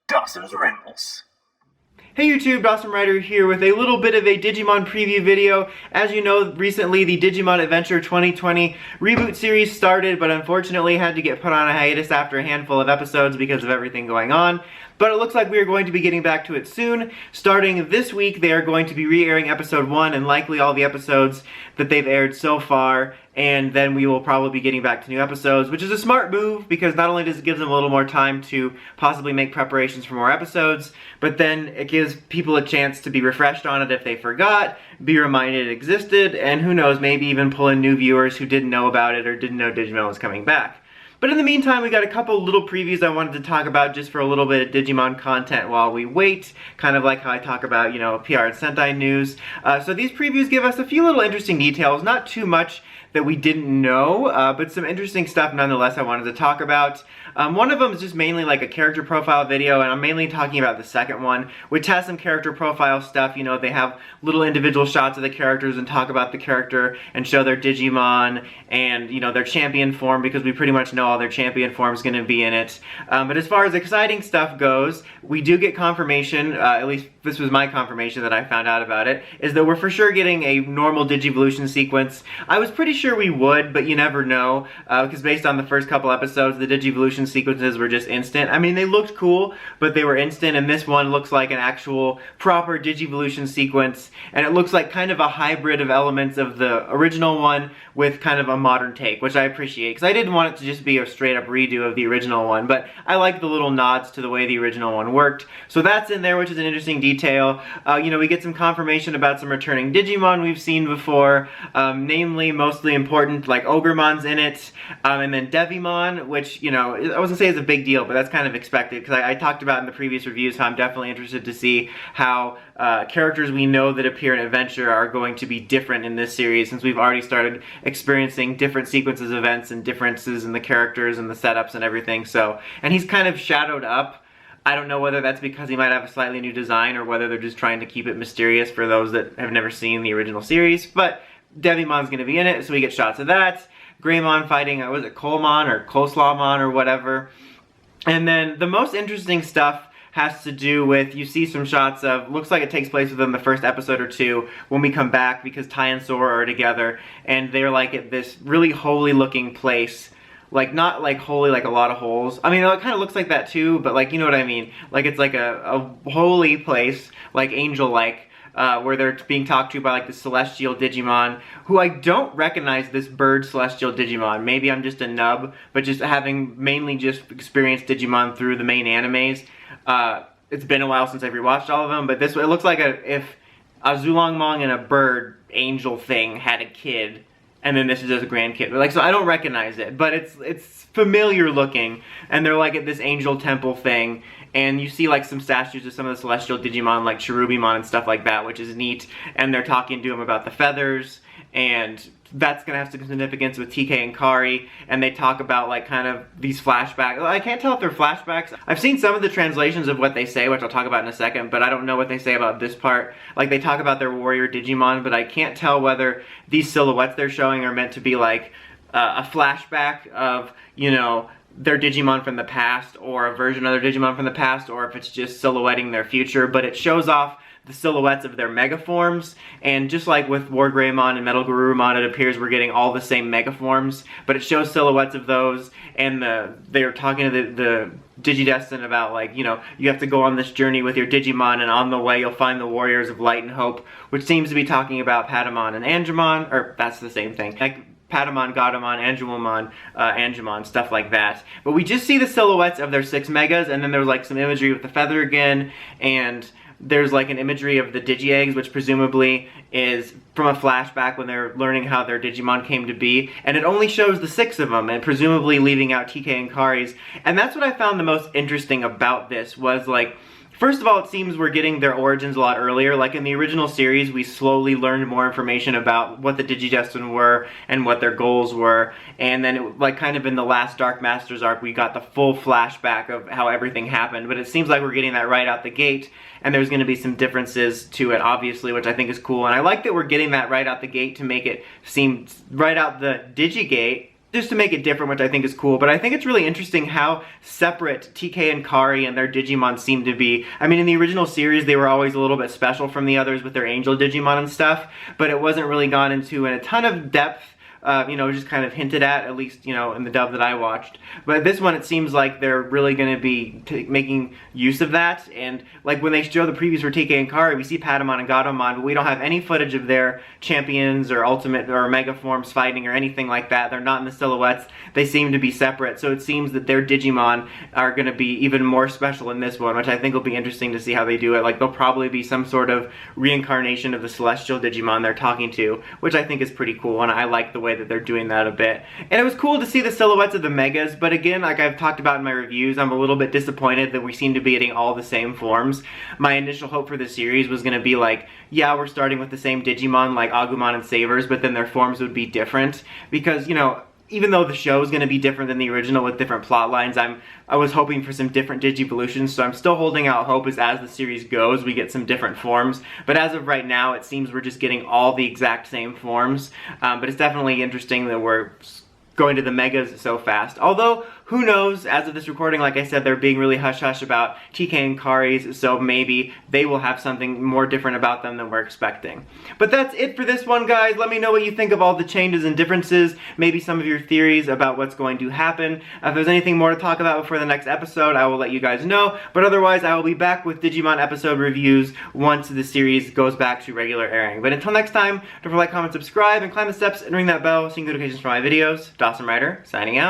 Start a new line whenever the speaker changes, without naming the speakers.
Dawson's Rambles.
Hey YouTube, Dawson Ryder here with a little bit of a Digimon preview video. As you know, recently the Digimon Adventure 2020 reboot series started, but unfortunately had to get put on a hiatus after a handful of episodes because of everything going on. But it looks like we are going to be getting back to it soon. Starting this week, they are going to be re-airing episode 1 and likely all the episodes that they've aired so far. And then we will probably be getting back to new episodes, which is a smart move because not only does it give them a little more time to possibly make preparations for more episodes, but then it gives people a chance to be refreshed on it if they forgot, be reminded it existed, and who knows, maybe even pull in new viewers who didn't know about it or didn't know Digimon was coming back. But in the meantime, we got a couple little previews I wanted to talk about just for a little bit of Digimon content while we wait, kind of like how I talk about, you know, PR and Sentai news. So these previews give us a few little interesting details, not too much that we didn't know, but some interesting stuff nonetheless I wanted to talk about. One of them is just mainly like a character profile video, and I'm mainly talking about the second one, which has some character profile stuff. You know, they have little individual shots of the characters and talk about the character and show their Digimon and, you know, their champion form, because we pretty much know all their champion form is going to be in it. But as far as exciting stuff goes, we do get confirmation, at least this was my confirmation that I found out about it, is that we're for sure getting a normal Digivolution sequence. I was pretty sure we would, but you never know, because based on the first couple episodes, the Digivolution sequences were just instant. I mean, they looked cool, but they were instant, and this one looks like an actual proper Digivolution sequence, and it looks like kind of a hybrid of elements of the original one with kind of a modern take, which I appreciate, because I didn't want it to just be a straight-up redo of the original one, but I like the little nods to the way the original one worked. So that's in there, which is an interesting detail. You know, we get some confirmation about some returning Digimon we've seen before, namely, mostly important, like Ogremon's in it, and then Devimon, which, you know, I wasn't saying it's a big deal, but that's kind of expected, because I talked about in the previous reviews how I'm definitely interested to see how characters we know that appear in Adventure are going to be different in this series, since we've already started experiencing different sequences of events and differences in the characters and the setups and everything. So, and he's kind of shadowed up. I don't know whether that's because he might have a slightly new design or whether they're just trying to keep it mysterious for those that have never seen the original series, but Devimon's going to be in it, so we get shots of that. Greymon fighting, was it Colemon or Coleslawmon or whatever. And then the most interesting stuff has to do with, you see some shots of, looks like it takes place within the first episode or two when we come back, because Tai and Sora are together, and they're like at this really holy looking place. Like, not like holy like a lot of holes. I mean, it kind of looks like that too, but like, you know what I mean. Like, it's like a holy place, like angel-like, where they're being talked to by like the celestial Digimon, who I don't recognize this bird celestial Digimon. Maybe I'm just a nub, but just having mainly just experienced Digimon through the main animes, it's been a while since I've rewatched all of them, but this, it looks like if a Zulongmon and a bird angel thing had a kid, and then this is just a grandkid. Like, so I don't recognize it, but it's familiar looking, and they're like at this angel temple thing, and you see like some statues of some of the celestial Digimon, like Cherubimon and stuff like that, which is neat, and they're talking to him about the feathers, and that's gonna have some significance with TK and Kari, and they talk about like kind of these flashbacks. I can't tell if they're flashbacks. I've seen some of the translations of what they say, which I'll talk about in a second, but I don't know what they say about this part. Like, they talk about their warrior Digimon, but I can't tell whether these silhouettes they're showing are meant to be like a flashback of, you know, their Digimon from the past, or a version of their Digimon from the past, or if it's just silhouetting their future. But it shows off the silhouettes of their megaforms, and just like with War Greymon and Metal Garurumon, it appears we're getting all the same megaforms, but it shows silhouettes of those, and they're talking to the Digidestin about, like, you know, you have to go on this journey with your Digimon, and on the way you'll find the Warriors of Light and Hope, which seems to be talking about Patamon and Angemon, or that's the same thing. Like, Patamon, Gatomon, Angemon, Angemon, stuff like that. But we just see the silhouettes of their 6 megas, and then there's like some imagery with the feather again, and there's like an imagery of the Digi-Eggs, which presumably is from a flashback when they're learning how their Digimon came to be, and it only shows the 6 of them, and presumably leaving out TK and Kari's. And that's what I found the most interesting about this, was like, first of all, it seems we're getting their origins a lot earlier. Like, in the original series, we slowly learned more information about what the Digidestin were and what their goals were. And then, like, kind of in the last Dark Masters arc, we got the full flashback of how everything happened. But it seems like we're getting that right out the gate. And there's going to be some differences to it, obviously, which I think is cool. And I like that we're getting that right out the gate to make it seem right out the Digigate. just to make it different, which I think is cool. But I think it's really interesting how separate TK and Kari and their Digimon seem to be. I mean, in the original series, they were always a little bit special from the others with their angel Digimon and stuff, but it wasn't really gone into in a ton of depth. You know, just kind of hinted at least, you know, in the dub that I watched. But this one, it seems like they're really going to be making use of that. And like when they show the previews for TK and Kari, we see Patamon and Gatomon, but we don't have any footage of their champions or ultimate or mega forms fighting or anything like that. They're not in the silhouettes. They seem to be separate. So it seems that their Digimon are going to be even more special in this one, which I think will be interesting to see how they do it. Like, they'll probably be some sort of reincarnation of the celestial Digimon they're talking to, which I think is pretty cool, and I like the way that they're doing that a bit. And it was cool to see the silhouettes of the Megas, but again, like I've talked about in my reviews, I'm a little bit disappointed that we seem to be getting all the same forms. My initial hope for this series was going to be like, yeah, we're starting with the same Digimon like Agumon and Sabers, but then their forms would be different, because, you know, even though the show is going to be different than the original with different plot lines, I was hoping for some different Digivolutions, so I'm still holding out hope as the series goes, we get some different forms. But as of right now, it seems we're just getting all the exact same forms. But it's definitely interesting that we're going to the Megas so fast. Although, who knows, as of this recording, like I said, they're being really hush-hush about TK and Kari's, so maybe they will have something more different about them than we're expecting. But that's it for this one, guys. Let me know what you think of all the changes and differences, maybe some of your theories about what's going to happen. If there's anything more to talk about before the next episode, I will let you guys know. But otherwise, I will be back with Digimon episode reviews once the series goes back to regular airing. But until next time, don't forget to like, comment, subscribe, and climb the steps and ring that bell so you can get notifications for my videos. Dawson Ryder, signing out.